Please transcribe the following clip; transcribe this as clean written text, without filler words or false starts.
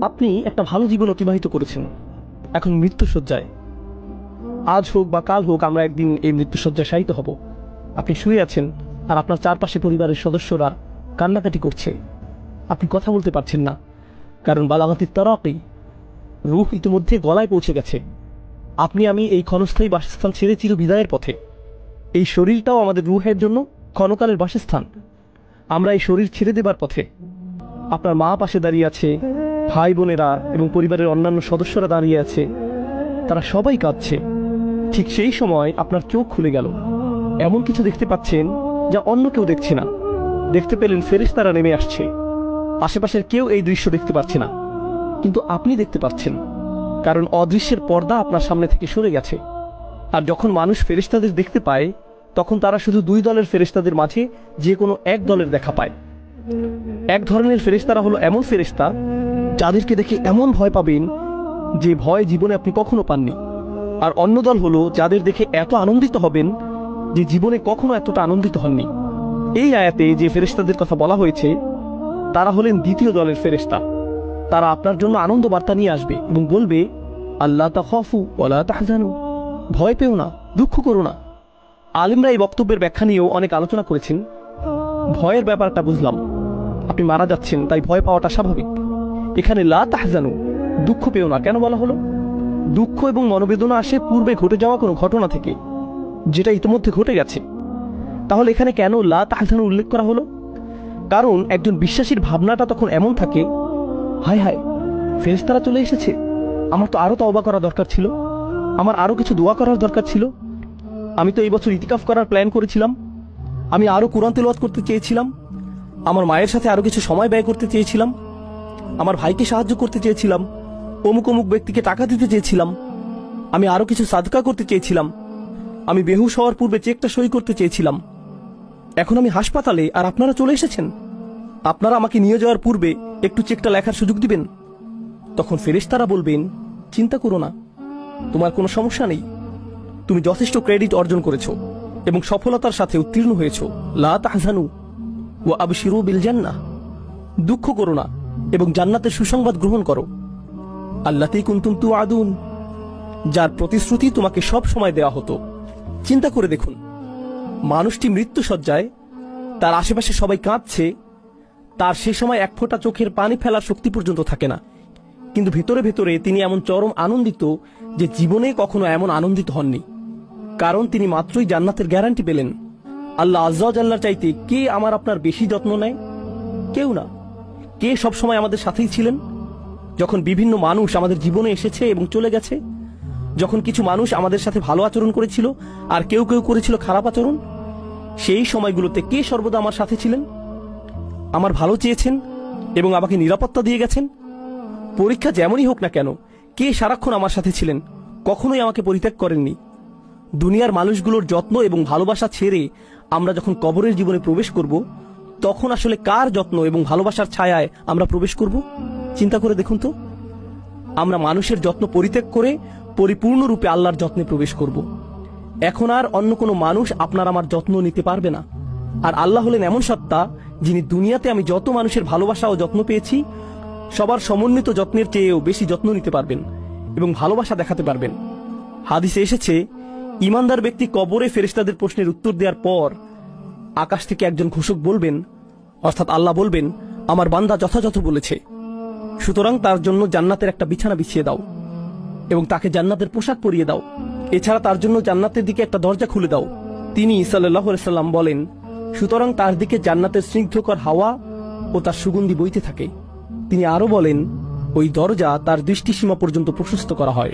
আপনি একটা ভালো জীবন অতিবাহিত করেছেন, এখন মৃত্যুশয্যায়। আজ হোক বা কাল হোক আমরা একদিন এই মৃত্যুশয্যায় শায়িত হব। আপনি শুয়ে আছেন আর আপনার চারপাশে পরিবারের সদস্যরা কান্নাকাটি করছে। আপনি কথা বলতে পারছেন না, কারণ বালাগাতিত তারাকি, রূহ ইতিমধ্যে গলায় পৌঁছে গেছে। আপনি আমি এই ক্ষণস্থায়ী বাসস্থান ছেড়ে চির বিদায়ের পথে। এই শরীরটাও আমাদের রূহের জন্য ক্ষণকালের বাসস্থান। আমরা এই শরীর ছেড়ে দেবার পথে। আপনার মা পাশে দাঁড়িয়ে আছে, ভাই বোনেরা এবং পরিবারের অন্যান্য সদস্যরা দাঁড়িয়ে আছে, তারা সবাই কাঁদছে। ঠিক সেই সময় আপনার চোখ খুলে গেল, এমন কিছু দেখতে পাচ্ছেন যা অন্য কেউ দেখছে না। দেখতে পেলেন ফেরেশতারা নেমে আসছে। আশেপাশের কেউ এই দৃশ্য দেখতে পাচ্ছে না, কিন্তু আপনি দেখতে পাচ্ছেন, কারণ অদৃশ্যের পর্দা আপনার সামনে থেকে সরে গেছে। আর যখন মানুষ ফেরেশতাদের দেখতে পায়, তখন তারা শুধু দুই দলের ফেরেশতাদের মাঝে যে কোনো এক দলের দেখা পায়। এক ধরনের ফেরেশতারা হলো এমন ফেরেশতা যাদেরকে দেখে এমন ভয় পাবেন যে ভয় জীবনে আপনি কখনো পাননি। আর অন্য দল হলো যাদের দেখে এত আনন্দিত হবেন যে জীবনে কখনো এতটা আনন্দিত হননি। এই আয়াতে যে ফেরেশতাদের কথা বলা হয়েছে তারা হলেন দ্বিতীয় দলের ফেরেশতা। তারা আপনার জন্য আনন্দ বার্তা নিয়ে আসবে এবং বলবে, আল্লাহ তাখাফু ওয়ালা তাহজানু, ভয় পেও না, দুঃখ করো না। আলিমরা এই বক্তব্যের ব্যাখ্যা নিয়েও অনেক আলোচনা করেছেন। ভয়ের ব্যাপারটা বুঝলাম, আপনি মারা যাচ্ছেন তাই ভয় পাওয়াটা স্বাভাবিক। এখানে লা তাহজানু, দুঃখ পেও না কেন বলা হলো? দুঃখ এবং মনোবেদনা আসে পূর্বে ঘটে যাওয়া কোনো ঘটনা থেকে, যেটা ইতিমধ্যে ঘটে গেছে। তাহলে এখানে কেন লা তাহজানু উল্লেখ করা হলো? কারণ একজন বিশ্বাসীর ভাবনাটা তখন এমন থাকে, হায় হায় ফেরেশতারা চলে এসেছে, আমার তো আরো তওবা করা দরকার ছিল, আমার আরো কিছু দোয়া করার দরকার ছিল, আমি তো এই বছর ইতিকাফ করার প্ল্যান করেছিলাম, আমি আরো কোরআন তেলাওয়াত করতে চেয়েছিলাম, আমার মায়ের সাথে আরো কিছু সময় ব্যয় করতে চেয়েছিলাম, আমার ভাইকে সাহায্য করতে চেয়েছিলাম, অমুক অমুক ব্যক্তিকে টাকা দিতে চেয়েছিলাম, আমি আরো কিছু সাদকা করতে চেয়েছিলাম, আমি বেহুশ হওয়ার পূর্বে চেকটা সই করতে চেয়েছিলাম। এখন আমি হাসপাতালে আর আপনারা চলে এসেছেন, আপনারা আমাকে নিয়ে যাওয়ার পূর্বে একটু চেকটা লেখার সুযোগ দিবেন। তখন ফেরেশতারা বলবেন, চিন্তা করো না, তোমার কোনো সমস্যা নেই, তুমি যথেষ্ট ক্রেডিট অর্জন করেছো এবং সফলতার সাথে উত্তীর্ণ হয়েছো। লা তাহজানু ওয়া আবশিরু বিল জান্নাহ, দুঃখ করো না এবং জান্নাতের সুসংবাদ গ্রহণ করো। আল্লাতী কুনতুম তুআদুন, যার প্রতিশ্রুতি তোমাকে সব সময় দেওয়া হতো। চিন্তা করে দেখুন, মানুষটি মৃত্যুশয্যায়, তার আশেপাশে সবাই কাঁদছে, তার সে সময় এক ফোঁটা চোখের পানি ফেলার শক্তি পর্যন্ত থাকে না, কিন্তু ভেতরে ভেতরে তিনি এমন চরম আনন্দিত যে জীবনে কখনো এমন আনন্দিত হননি। কারণ তিনি মাত্রই জান্নাতের গ্যারান্টি পেলেন। আল্লাহ আজ্জা ওয়া জাল্লার চাইতে কে আমার আপনার বেশি যত্ন নেয়? কেউ না। কে সবসময় আমাদের সাথেই ছিলেন? যখন বিভিন্ন মানুষ আমাদের জীবনে এসেছে এবং চলে গেছে, যখন কিছু মানুষ আমাদের সাথে ভালো আচরণ করেছিল আর কেউ কেউ করেছিল খারাপ আচরণ, সেই সময়গুলোতে কে সর্বদা আমার সাথে ছিলেন? আমার ভালো চেয়েছেন এবং আমাকে নিরাপত্তা দিয়ে গেছেন। পরীক্ষা যেমনই হোক না কেন, কে সারাক্ষণ আমার সাথে ছিলেন, কখনোই আমাকে পরিত্যাগ করেননি। দুনিয়ার মানুষগুলোর যত্ন এবং ভালোবাসা ছেড়ে আমরা যখন কবরের জীবনে প্রবেশ করব, তখন আসলে কার যত্ন এবং ভালোবাসার ছায়ায় আমরা প্রবেশ করব? চিন্তা করে দেখুন তো। আমরা মানুষের যত্ন পরিত্যাগ করে পরিপূর্ণরূপে আল্লাহর যত্নে প্রবেশ করব। এখন আর অন্য কোনো মানুষ আপনার আমার যত্ন নিতে পারবে না। আর আল্লাহ হলেন এমন সত্তা, যিনি দুনিয়াতে আমি যত মানুষের ভালোবাসা ও যত্ন পেয়েছি, সবার সমন্বিত যত্নের চেয়েও বেশি যত্ন নিতে পারবেন এবং ভালোবাসা দেখাতে পারবেন। হাদিসে এসেছে, ঈমানদার ব্যক্তি কবরে ফেরেশতাদের প্রশ্নের উত্তর দেওয়ার পর আকাশ থেকে একজন ঘোষক বলবেন, অর্থাৎ আল্লাহ বলবেন, আমার বান্দা যথাযথ বলেছে, সুতরাং তার জন্য জান্নাতের একটা বিছানা বিছিয়ে দাও এবং তাকে জান্নাতের পোশাক পরিয়ে দাও। এছাড়া তার জন্য জান্নাতের দিকে একটা দরজা খুলে দাও। তিনি সাল্লাল্লাহু আলাইহি সাল্লাম বলেন, সুতরাং তার দিকে জান্নাতের স্নিগ্ধকর হাওয়া ও তার সুগন্ধি বইতে থাকে। তিনি আরো বলেন, ওই দরজা তার দৃষ্টিসীমা পর্যন্ত প্রশস্ত করা হয়।